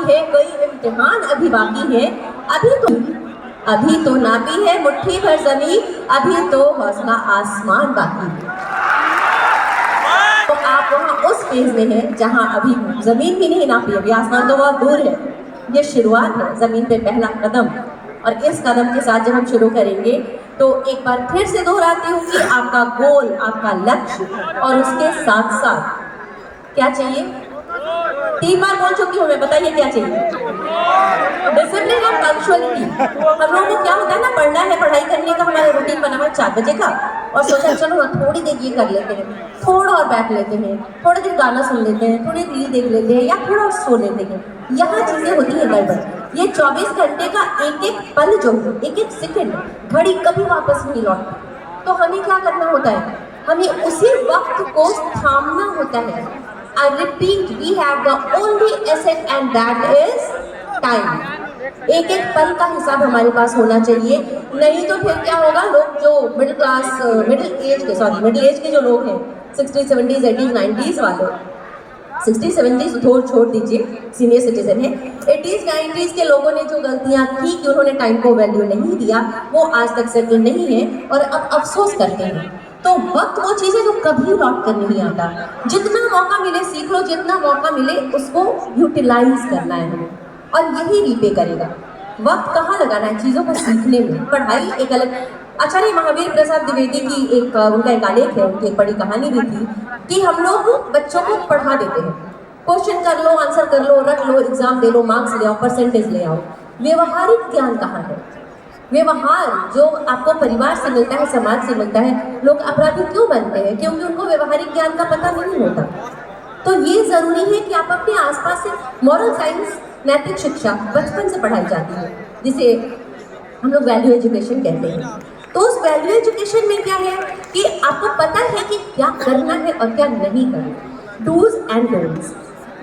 है, कई इम्तिहान अभी बाकी है। अभी तो नापी है मुट्ठी भर जमीन, अभी तो हौसला आसमान बाकी है। तो आप वहाँ उस फेज में हैं जहाँ अभी जमीन भी नहीं नापी, अभी आसमान तो बहुत दूर है। ये शुरुआत है, जमीन पे पहला कदम। और इस कदम के साथ जब हम शुरू करेंगे तो एक बार फिर से दोहराती हूँ कि आपका गोल, आपका लक्ष्य और उसके साथ साथ क्या चाहिए? 3 बार बोल चुकी हूँ मैं, बताइए क्या चाहिए? डिसिप्लिन और पंक्चुअलिटी। हम लोगों को क्या होता है ना, पढ़ना है, पढ़ाई करने का हमारा रूटीन बना हुआ 4 बजे का, और सोचा चलो ना थोड़ी देर ये कर लेते हैं, थोड़ा और बैठ लेते हैं, थोड़ी देर गाना सुन लेते हैं, थोड़ी रील देख लेते हैं, या थोड़ा और सो लेते हैं। यहाँ चीजें होती है गड़बड़। ये 24 घंटे का एक एक पल जो है, एक एक सेकंड, घड़ी कभी वापस नहीं लौटती। तो हमें क्या करना होता है? हमें उसी वक्त को थामना होता है। I repeat, we have the only asset and that is time. एक एक पल का हिसाब हमारे पास होना चाहिए, नहीं तो फिर क्या होगा? लोग जो मिडिल एज के जो लोग हैं, 60s 70s 80s 90s वाले, 60s 70s छोड़ दीजिए, सीनियर सिटीजन है, 80s 90s के लोगों ने जो गलतियां की कि उन्होंने टाइम को वैल्यू नहीं दिया, वो आज तक सेटल नहीं है और अब अफसोस करते हैं। तो वक्त वो चीज़ है जो कभी लौट कर नहीं आता। जितना मौका मिले सीख लो, जितना मौका मिले उसको यूटिलाइज करना है हमें, और यही रीपे करेगा। वक्त कहाँ लगाना है? चीज़ों को सीखने में। पढ़ाई एक अलग, आचार्य महावीर प्रसाद द्विवेदी की उनका एक आलेख है, उनकी एक बड़ी कहानी भी थी कि हम लोग बच्चों को पढ़ा देते हैं, क्वेश्चन कर लो, आंसर कर लो, रट लो, एग्जाम दे लो, मार्क्स ले आओ, परसेंटेज ले आओ। व्यवहारिक ज्ञान कहाँ है? व्यवहार जो आपको परिवार से मिलता है, समाज से मिलता है। लोग अपराधी क्यों बनते हैं? क्योंकि उनको व्यवहारिक ज्ञान का पता नहीं होता। तो ये जरूरी है कि आप अपने आसपास से मॉरल साइंस, नैतिक शिक्षा बचपन से पढ़ाई जाती है, जिसे हम लोग वैल्यू एजुकेशन कहते हैं। तो उस वैल्यू एजुकेशन में क्या है कि आपको पता है कि क्या करना है और क्या नहीं करना, डूज एंड डोंट्स।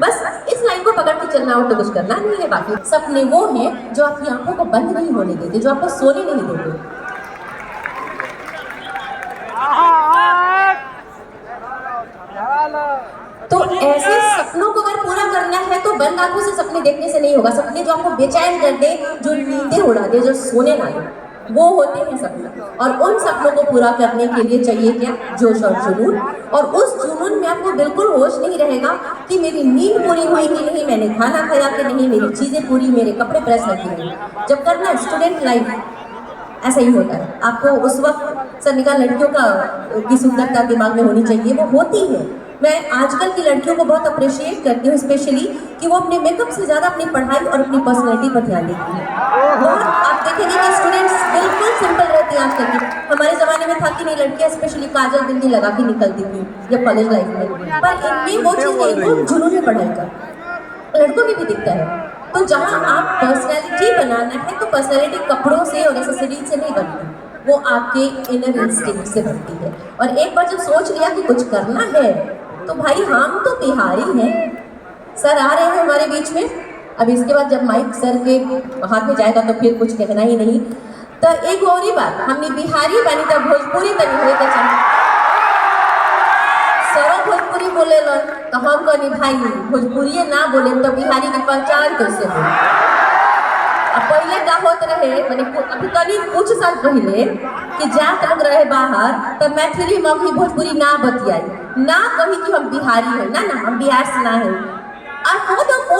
बस इस लाइन को पकड़ के चलना और तो कुछ करना नहीं है। बाकी सपने वो हैं जो आपकी आंखों को बंद नहीं होने देते, जो आपको सोने नहीं देते। तो ऐसे सपनों को अगर पूरा करना है तो बंद आंखों से सपने देखने से नहीं होगा। सपने जो आपको बेचैन कर दे, जो नींदें उड़ा दे, जो सोने ना दे, वो होते हैं सपने। और उन सपनों को पूरा करने के लिए चाहिए क्या? जोश और जुनून। और उस जुनून में आपको बिल्कुल होश नहीं रहेगा कि मेरी नींद पूरी हुई कि नहीं, मैंने खाना खाया कि नहीं, मेरी चीजें पूरी, मेरे कपड़े प्रेस है कि नहीं। जब करना है स्टूडेंट लाइफ ऐसा ही होता है। आपको उस वक्त सर लड़कियों की सुंदरता दिमाग में होनी चाहिए, वो होती है। मैं आजकल की लड़कियों को बहुत अप्रिशिएट करती हूँ, स्पेशली कि वो अपने मेकअप से ज़्यादा अपनी पढ़ाई और अपनी पर्सनैलिटी पर ध्यान देती है। और आप देखेंगे कि स्टूडेंट्स बिल्कुल सिंपल रहती हैं आजकल की। हमारे ज़माने में था कि नहीं, लड़कियाँ स्पेशली काजल बिंदी लगा के निकलती थी जब कॉलेज लाइफ में, पर इनमें वो चीज़ नहीं, वो जुनून है पढ़ाई का, लड़कों में भी दिखता है। तो जहाँ आप पर्सनैलिटी बनाना है तो पर्सनैलिटी कपड़ों से और एक्सेसरीज से नहीं बनती, वो आपके इनर इंस्टिंक्ट से बनती है। और एक बार जब सोच लिया कि कुछ करना है तो भाई हम तो बिहारी हैं। सर आ रहे हैं हमारे बीच में, अब इसके बाद जब माइक सर के हाथ में जाएगा तो फिर कुछ कहना ही नहीं। तो एक और ही बात, हमने बिहारी बनी तो भोजपुरी तक हुए तो चाहिए। सरो भोजपुरी बोले लो तो हम कहनी भाई भोजपुरी ना बोले तो बिहारी की पहचान कैसे हो? अब पहले का होत रहे, मैंने अभी तनी कुछ साल पहले कि जात लोग रहे बाहर तब मैथिली मगही भोजपुरी ना बतियाई, ना कही कि हम बिहारी हैं, ना ना हम बिहार से ना हैं। और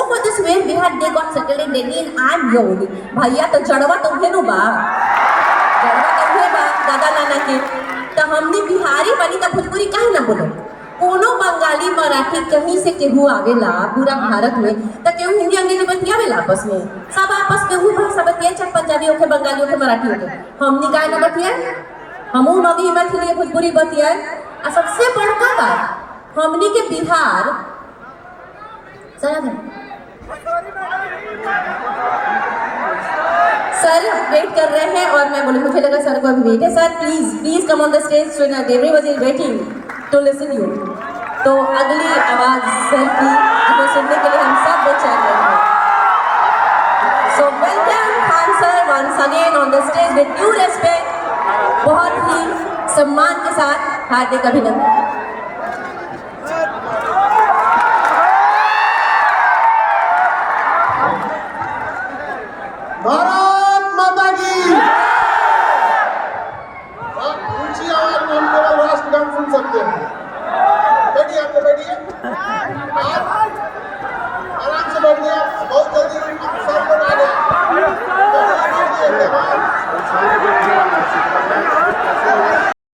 for this way we had they got settled in Delhi and I'm young। भैया तो जड़वा तो उन्हें बा, जड़वा तो उन्हें बा दादा नाना के। तो हमने बिहारी बनी तो भोजपुरी काहे ना बोलो? कोनो बंगाली मराठी कहीं से केहू आवेला पूरा भारत में तो केहू हिंदी अंग्रेजी बतियावेला आपस में, सब आपस में वही भाषा बतियाए, चाहे पंजाबी होके, बंगाली होके, मराठी होके। हमनी काहे ना बतियाए? हमहू नदी मैथिली भोजपुरी बतियाए। और सबसे बड़का बात, हमनी के बिहार सर वेट कर रहे हैं और मैं बोली, मुझे लगा सर को अभी वेट है। Sir please come on the stage, everyone is waiting to listen you. तो अगली आवाज सर की जिसे सुनने के लिए हम सब बेचैन हैं। So welcome Khan sir once again on the stage with due respect, बहुत ही सम्मान के साथ हार्दिक अभिनंदन।